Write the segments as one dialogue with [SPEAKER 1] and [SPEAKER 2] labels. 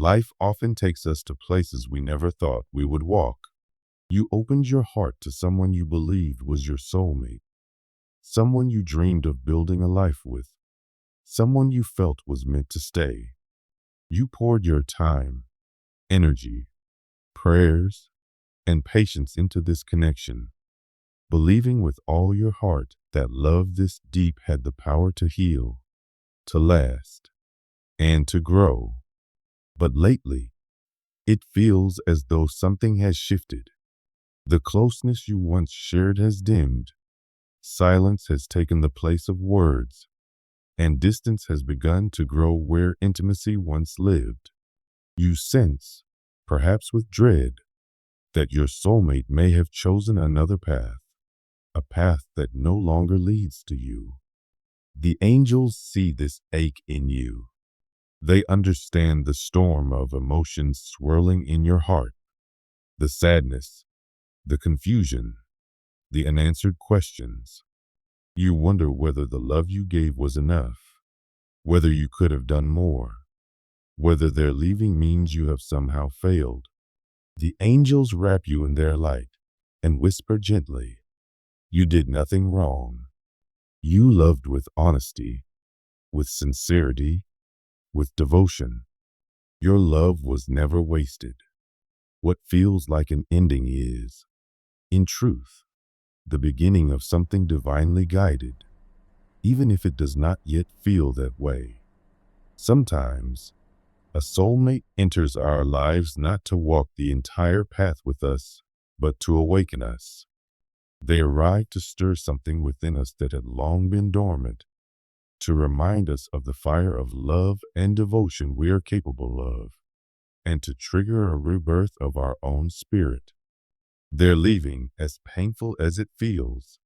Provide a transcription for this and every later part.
[SPEAKER 1] Life often takes us to places we never thought we would walk. You opened your heart to someone you believed was your soulmate, someone you dreamed of building a life with, someone you felt was meant to stay. You poured your time, energy, prayers, and patience into this connection, believing with all your heart that love this deep had the power to heal, to last, and to grow. But lately, it feels as though something has shifted. The closeness you once shared has dimmed, silence has taken the place of words, and distance has begun to grow where intimacy once lived. You sense, perhaps with dread, that your soulmate may have chosen another path, a path that no longer leads to you. The angels see this ache in you. They understand the storm of emotions swirling in your heart, the sadness, the confusion, the unanswered questions. You wonder whether the love you gave was enough, whether you could have done more, whether their leaving means you have somehow failed. The angels wrap you in their light and whisper gently, "You did nothing wrong. You loved with honesty, with sincerity, with devotion. Your love was never wasted. What feels like an ending is, in truth, the beginning of something divinely guided, even if it does not yet feel that way." Sometimes, a soulmate enters our lives not to walk the entire path with us, but to awaken us. They arrive to stir something within us that had long been dormant, to remind us of the fire of love and devotion we are capable of, and to trigger a rebirth of our own spirit. Their leaving, as painful as it feels,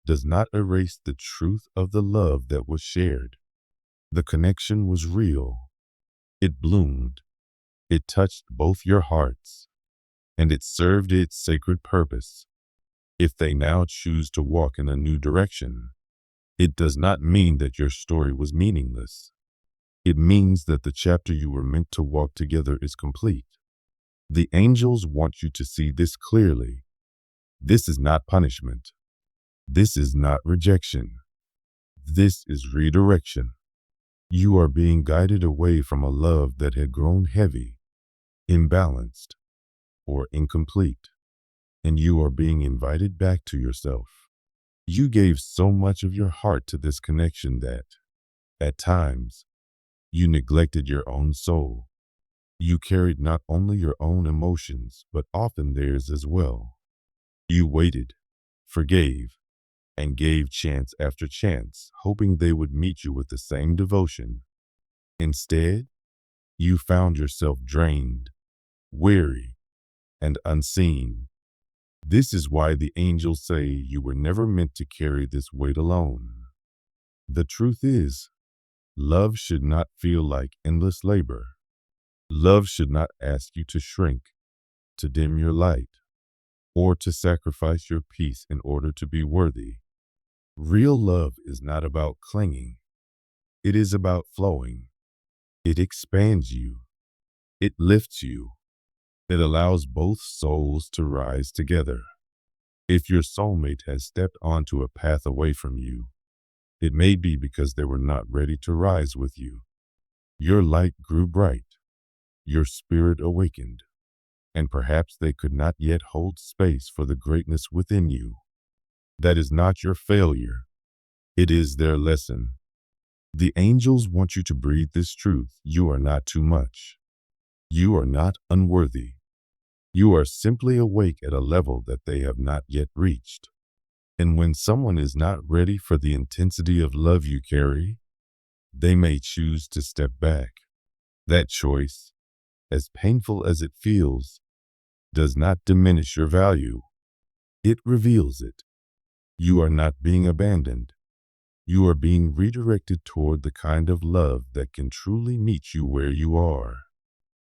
[SPEAKER 1] does not erase the truth of the love that was shared. The connection was real. It bloomed. It touched both your hearts, and it served its sacred purpose. If they now choose to walk in a new direction, it does not mean that your story was meaningless. It means that the chapter you were meant to walk together is complete. The angels want you to see this clearly. This is not punishment. This is not rejection. This is redirection. You are being guided away from a love that had grown heavy, imbalanced, or incomplete, and you are being invited back to yourself. You gave so much of your heart to this connection that, at times, you neglected your own soul. You carried not only your own emotions, but often theirs as well. You waited, forgave, and gave chance after chance, hoping they would meet you with the same devotion. Instead, you found yourself drained, weary, and unseen. This is why the angels say you were never meant to carry this weight alone. The truth is, love should not feel like endless labor. Love should not ask you to shrink, to dim your light, or to sacrifice your peace in order to be worthy. Real love is not about clinging. It is about flowing. It expands you. It lifts you. It allows both souls to rise together. If your soulmate has stepped onto a path away from you, it may be because they were not ready to rise with you. Your light grew bright. Your spirit awakened. And perhaps they could not yet hold space for the greatness within you. That is not your failure. It is their lesson. The angels want you to breathe this truth. You are not too much. You are not unworthy. You are simply awake at a level that they have not yet reached. And when someone is not ready for the intensity of love you carry, they may choose to step back. That choice, as painful as it feels, does not diminish your value. It reveals it. You are not being abandoned. You are being redirected toward the kind of love that can truly meet you where you are.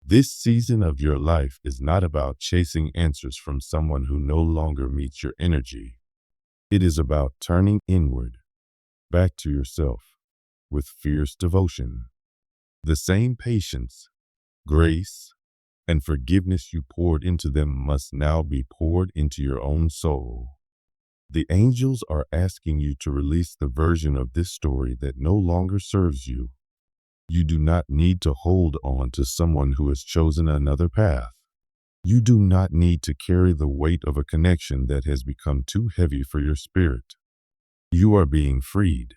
[SPEAKER 1] This season of your life is not about chasing answers from someone who no longer meets your energy. It is about turning inward, back to yourself, with fierce devotion. The same patience, Grace and forgiveness you poured into them must now be poured into your own soul. The angels are asking you to release the version of this story that no longer serves you. You do not need to hold on to someone who has chosen another path. You do not need to carry the weight of a connection that has become too heavy for your spirit. You are being freed,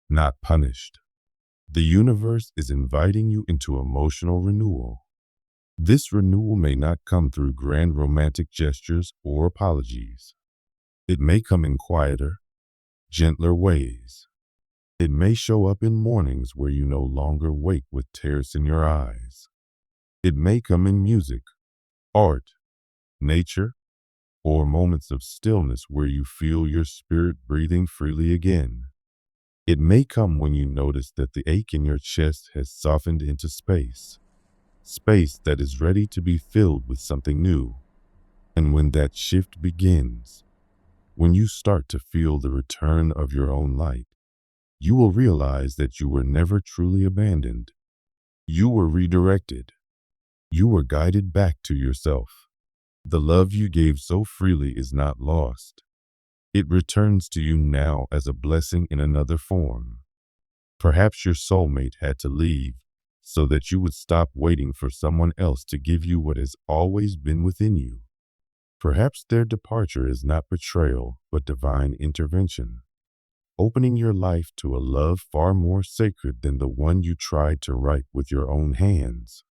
[SPEAKER 1] not punished. The universe is inviting you into emotional renewal. This renewal may not come through grand romantic gestures or apologies. It may come in quieter, gentler ways. It may show up in mornings where you no longer wake with tears in your eyes. It may come in music, art, nature, or moments of stillness where you feel your spirit breathing freely again. It may come when you notice that the ache in your chest has softened into space that is ready to be filled with something new. And when that shift begins, when you start to feel the return of your own light, you will realize that you were never truly abandoned. You were redirected. You were guided back to yourself. The love you gave so freely is not lost. It returns to you now as a blessing in another form. Perhaps your soulmate had to leave so that you would stop waiting for someone else to give you what has always been within you. Perhaps their departure is not betrayal, but divine intervention, opening your life to a love far more sacred than the one you tried to write with your own hands.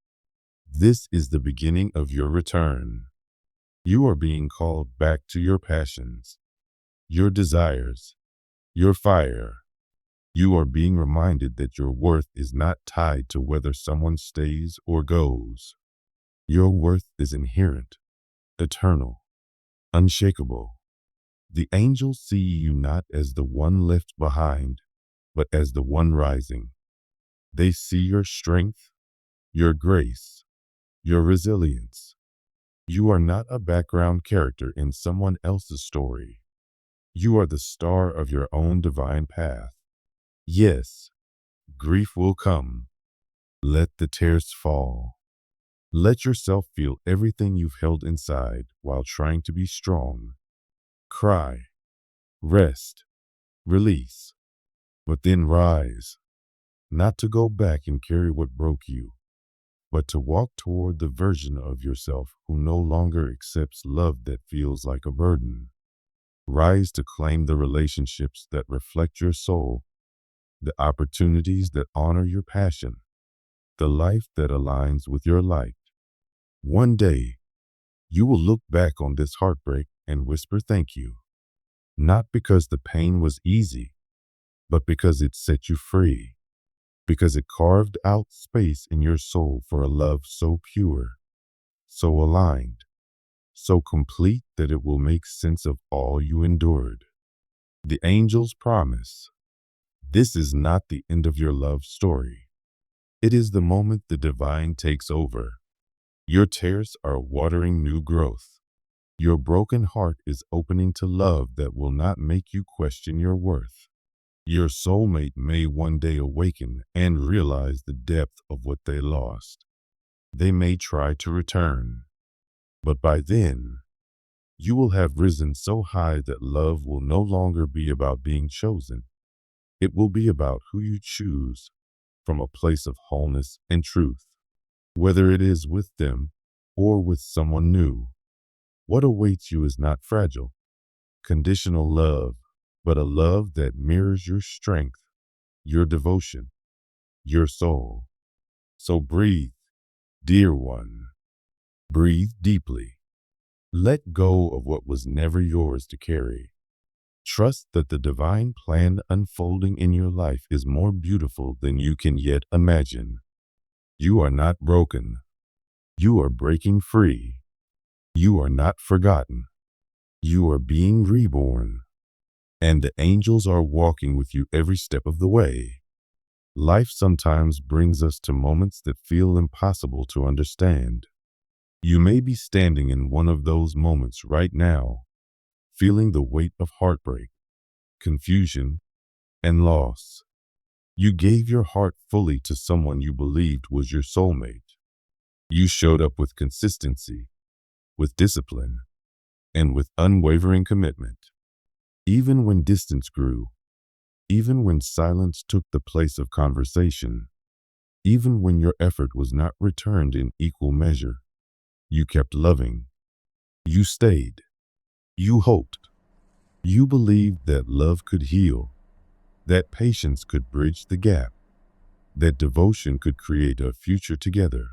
[SPEAKER 1] This is the beginning of your return. You are being called back to your passions, your desires, your fire. You are being reminded that your worth is not tied to whether someone stays or goes. Your worth is inherent, eternal, unshakable. The angels see you not as the one left behind, but as the one rising. They see your strength, your grace, your resilience. You are not a background character in someone else's story. You are the star of your own divine path. Yes, grief will come. Let the tears fall. Let yourself feel everything you've held inside while trying to be strong. Cry, rest, release, but then rise, not to go back and carry what broke you, but to walk toward the version of yourself who no longer accepts love that feels like a burden. Rise to claim the relationships that reflect your soul, the opportunities that honor your passion, the life that aligns with your light. One day, you will look back on this heartbreak and whisper thank you, not because the pain was easy, but because it set you free, because it carved out space in your soul for a love so pure, so aligned, so complete that it will make sense of all you endured. The angels promise, this is not the end of your love story. It is the moment the divine takes over. Your tears are watering new growth. Your broken heart is opening to love that will not make you question your worth. Your soulmate may one day awaken and realize the depth of what they lost. They may try to return, but by then, you will have risen so high that love will no longer be about being chosen. It will be about who you choose from a place of wholeness and truth, whether it is with them or with someone new. What awaits you is not fragile, conditional love, but a love that mirrors your strength, your devotion, your soul. So breathe, dear one. Breathe deeply. Let go of what was never yours to carry. Trust that the divine plan unfolding in your life is more beautiful than you can yet imagine. You are not broken. You are breaking free. You are not forgotten. You are being reborn. And the angels are walking with you every step of the way. Life sometimes brings us to moments that feel impossible to understand. You may be standing in one of those moments right now, feeling the weight of heartbreak, confusion, and loss. You gave your heart fully to someone you believed was your soulmate. You showed up with consistency, with discipline, and with unwavering commitment. Even when distance grew, even when silence took the place of conversation, even when your effort was not returned in equal measure, you kept loving. You stayed. You hoped. You believed that love could heal, that patience could bridge the gap, that devotion could create a future together.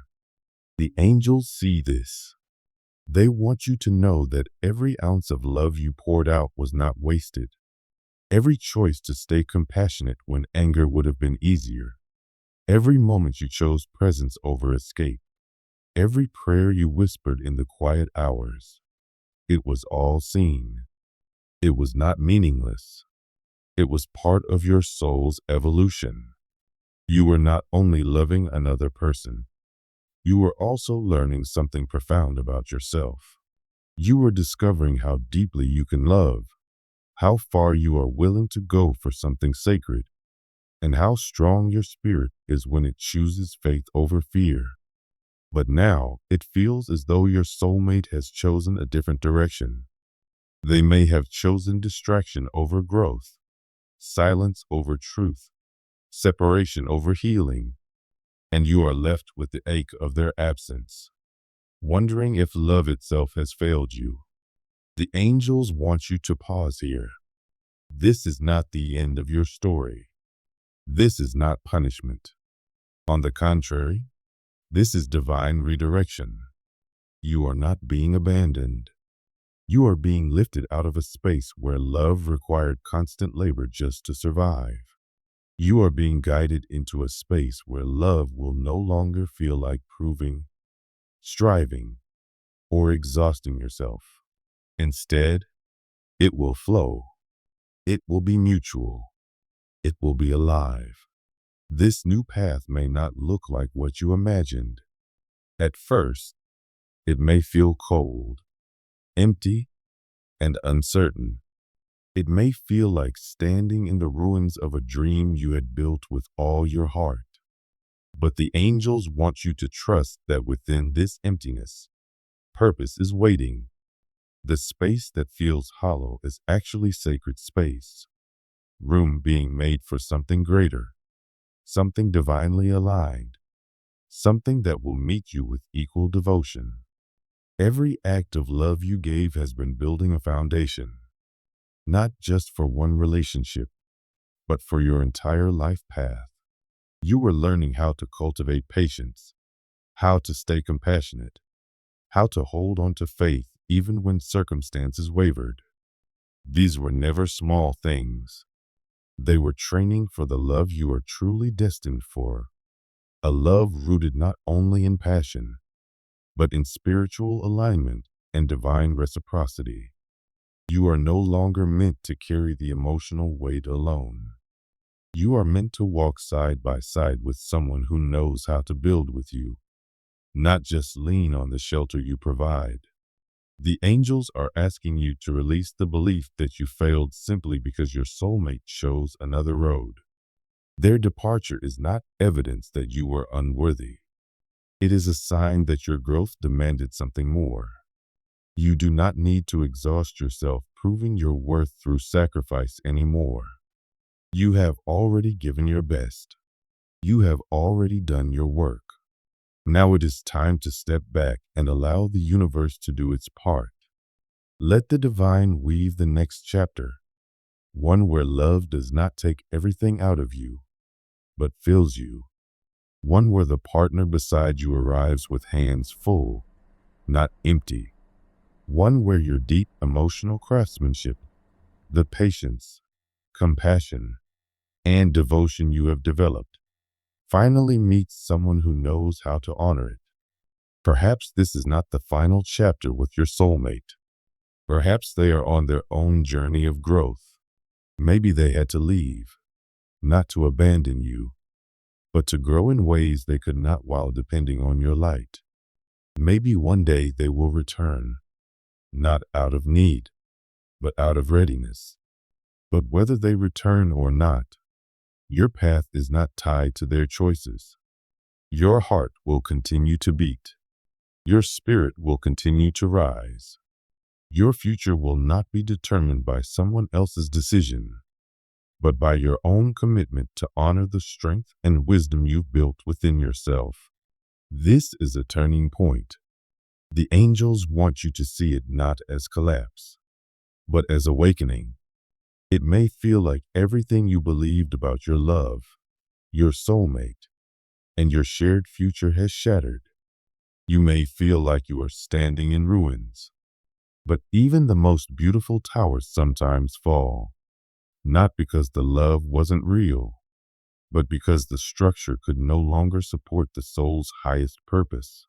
[SPEAKER 1] The angels see this. They want you to know that every ounce of love you poured out was not wasted. Every choice to stay compassionate when anger would have been easier. Every moment you chose presence over escape. Every prayer you whispered in the quiet hours. It was all seen. It was not meaningless. It was part of your soul's evolution. You were not only loving another person, you were also learning something profound about yourself. You were discovering how deeply you can love, how far you are willing to go for something sacred, and how strong your spirit is when it chooses faith over fear. But now it feels as though your soulmate has chosen a different direction. They may have chosen distraction over growth, silence over truth, separation over healing, and you are left with the ache of their absence, wondering if love itself has failed you. The angels want you to pause here. This is not the end of your story. This is not punishment. On the contrary, this is divine redirection. You are not being abandoned. You are being lifted out of a space where love required constant labor just to survive. You are being guided into a space where love will no longer feel like proving, striving, or exhausting yourself. Instead, it will flow. It will be mutual. It will be alive. This new path may not look like what you imagined. At first, it may feel cold, empty, and uncertain. It may feel like standing in the ruins of a dream you had built with all your heart. But the angels want you to trust that within this emptiness, purpose is waiting. The space that feels hollow is actually sacred space, room being made for something greater, something divinely aligned, something that will meet you with equal devotion. Every act of love you gave has been building a foundation, not just for one relationship, but for your entire life path. You were learning how to cultivate patience, how to stay compassionate, how to hold on to faith even when circumstances wavered. These were never small things. They were training for the love you are truly destined for, a love rooted not only in passion, but in spiritual alignment and divine reciprocity. You are no longer meant to carry the emotional weight alone. You are meant to walk side by side with someone who knows how to build with you, not just lean on the shelter you provide. The angels are asking you to release the belief that you failed simply because your soulmate chose another road. Their departure is not evidence that you were unworthy. It is a sign that your growth demanded something more. You do not need to exhaust yourself proving your worth through sacrifice anymore. You have already given your best. You have already done your work. Now it is time to step back and allow the universe to do its part. Let the divine weave the next chapter, one where love does not take everything out of you, but fills you. One where the partner beside you arrives with hands full, not empty. One where your deep emotional craftsmanship, the patience, compassion, and devotion you have developed, finally meets someone who knows how to honor it. Perhaps this is not the final chapter with your soulmate. Perhaps they are on their own journey of growth. Maybe they had to leave, not to abandon you, but to grow in ways they could not while depending on your light. Maybe one day they will return, not out of need, but out of readiness. But whether they return or not, your path is not tied to their choices. Your heart will continue to beat. Your spirit will continue to rise. Your future will not be determined by someone else's decision, but by your own commitment to honor the strength and wisdom you've built within yourself. This is a turning point. The angels want you to see it not as collapse, but as awakening. It may feel like everything you believed about your love, your soulmate, and your shared future has shattered. You may feel like you are standing in ruins. But even the most beautiful towers sometimes fall, not because the love wasn't real, but because the structure could no longer support the soul's highest purpose.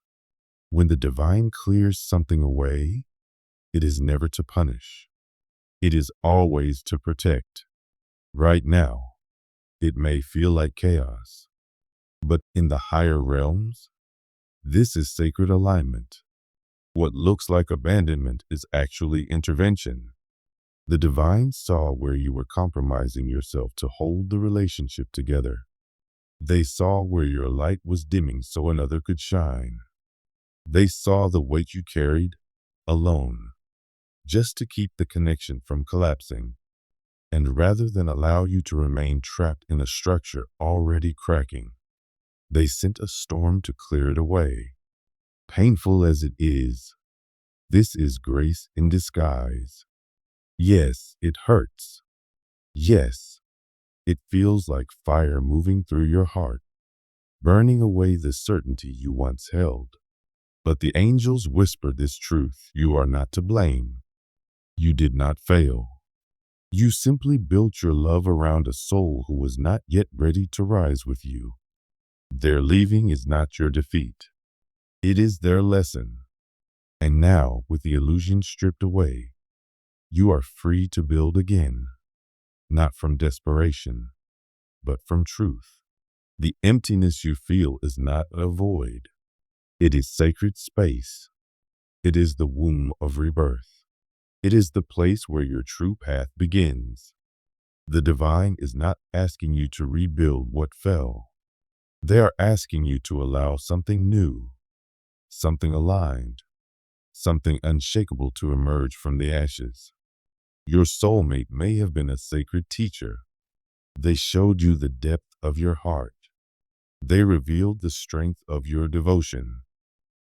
[SPEAKER 1] When the divine clears something away, it is never to punish. It is always to protect. Right now, it may feel like chaos, but in the higher realms, this is sacred alignment. What looks like abandonment is actually intervention. The divine saw where you were compromising yourself to hold the relationship together. They saw where your light was dimming so another could shine. They saw the weight you carried alone, just to keep the connection from collapsing. And rather than allow you to remain trapped in a structure already cracking, they sent a storm to clear it away. Painful as it is, this is grace in disguise. Yes, it hurts. Yes, it feels like fire moving through your heart, burning away the certainty you once held. But the angels whisper this truth: you are not to blame. You did not fail. You simply built your love around a soul who was not yet ready to rise with you. Their leaving is not your defeat. It is their lesson. And now, with the illusion stripped away, you are free to build again, not from desperation, but from truth. The emptiness you feel is not a void. It is sacred space. It is the womb of rebirth. It is the place where your true path begins. The divine is not asking you to rebuild what fell. They are asking you to allow something new, something aligned, something unshakable to emerge from the ashes. Your soulmate may have been a sacred teacher. They showed you the depth of your heart. They revealed the strength of your devotion.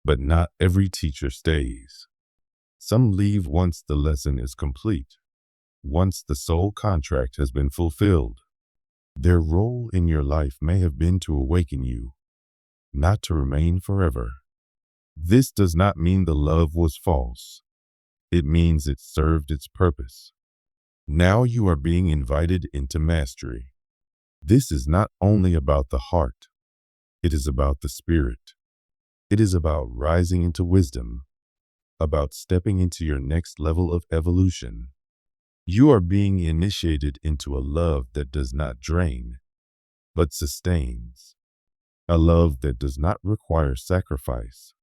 [SPEAKER 1] But not every teacher stays. Some leave once the lesson is complete, once the soul contract has been fulfilled. Their role in your life may have been to awaken you, not to remain forever. This does not mean the love was false. It means it served its purpose. Now you are being invited into mastery. This is not only about the heart. It is about the spirit. It is about rising into wisdom, about stepping into your next level of evolution. You are being initiated into a love that does not drain, but sustains. A love that does not require sacrifice,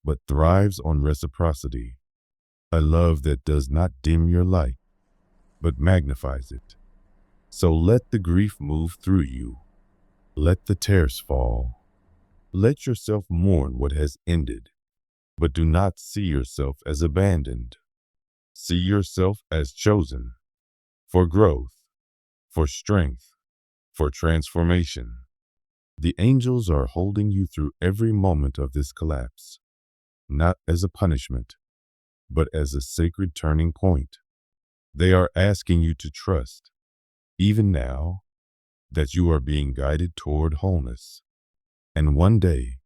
[SPEAKER 1] but thrives on reciprocity. A love that does not dim your light, but magnifies it. So let the grief move through you. Let the tears fall. Let yourself mourn what has ended, but do not see yourself as abandoned. See yourself as chosen for growth, for strength, for transformation. The angels are holding you through every moment of this collapse, not as a punishment, but as a sacred turning point. They are asking you to trust, even now, that you are being guided toward wholeness. And one day,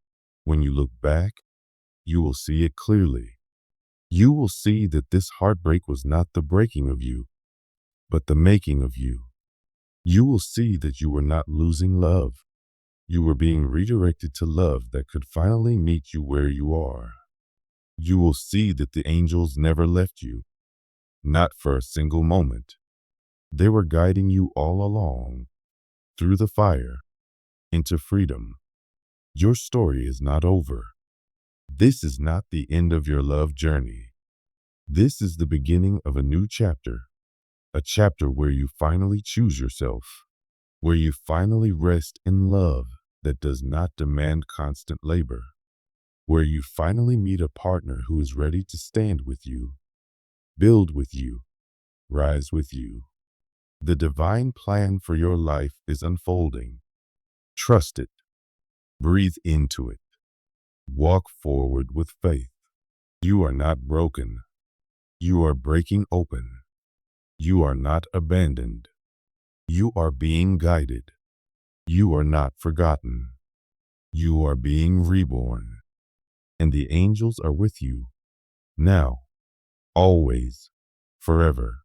[SPEAKER 1] when you look back, you will see it clearly. You will see that this heartbreak was not the breaking of you, but the making of you. You will see that you were not losing love. You were being redirected to love that could finally meet you where you are. You will see that the angels never left you, not for a single moment. They were guiding you all along, through the fire, into freedom. Your story is not over. This is not the end of your love journey. This is the beginning of a new chapter, a chapter where you finally choose yourself, where you finally rest in love that does not demand constant labor, where you finally meet a partner who is ready to stand with you, build with you, rise with you. The divine plan for your life is unfolding. Trust it. Breathe into it. Walk forward with faith. You are not broken. You are breaking open. You are not abandoned. You are being guided. You are not forgotten. You are being reborn. And the angels are with you, now, always, forever.